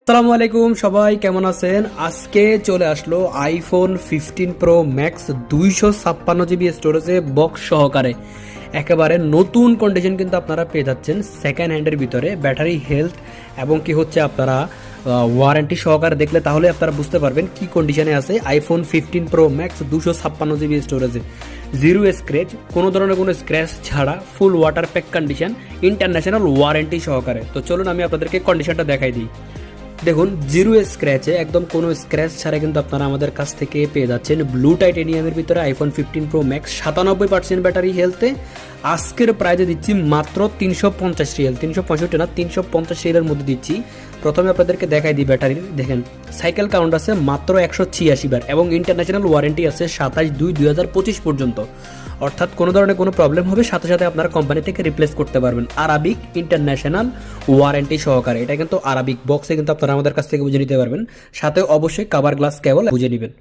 আসসালামু আলাইকুম, সবাই কেমন আছেন? আজকে চলে আসলো আইফোন 15 প্রো ম্যাক্স 256 জিবি স্টোরেজে বক্স সহকারে একেবারে নতুন কন্ডিশন কিন্তু আপনারা পেয়ে যাচ্ছেন সেকেন্ড হ্যান্ডের ভিতরে। ব্যাটারি হেলথ এবং কি হচ্ছে আপনারা ওয়ারেন্টি সহকারে দেখলে তাহলে আপনারা বুঝতে পারবেন কি কন্ডিশনে আছে আইফোন 15 প্রো ম্যাক্স 256 জিবি স্টোরেজে। জিরো স্ক্র্যাচ, কোনো ধরনের কোনো স্ক্র্যাচ ছাড়া ফুল water pack condition, international warranty সহকারে। তো চলুন আমি আপনাদেরকে কন্ডিশনটা দেখাই দিই। দেখুন, জিরো স্ক্র্যাচে একদম কোনো স্ক্র্যাচ ছাড়া কিন্তু আপনারা আমাদের কাছ থেকে পেয়ে যাচ্ছেন ব্লু টাইটেনিয়ামের ভিতরে আইফোন 15 প্রো ম্যাক্স 97% ব্যাটারি হেলথে। আজকের প্রাইজে দিচ্ছি মাত্র 350 রিয়াল, 365 না 350 রিয়ালের মধ্যে দিচ্ছি। প্রথমে আপনাদেরকে দেখাই দিই ব্যাটারির। দেখেন, সাইকেল কাউন্ট আছে মাত্র 186 বার এবং ইন্টারন্যাশনাল ওয়ারেন্টি আছে 27/2/2025 পর্যন্ত। অর্থাৎ কোনো ধরনের কোনো প্রবলেম হবে সাথে সাথে আপনার কোম্পানি থেকে রিপ্লেস করতে পারবেন আরাবিক ইন্টারন্যাশনাল ওয়ারেন্টি সহকারে। এটা কিন্তু আরাবিক বক্সে কিন্তু আপনারা আমাদের কাছ থেকে বুঝে নিতে পারবেন। সাথে অবশ্যই কাভার গ্লাস কেবল বুঝে নেবেন।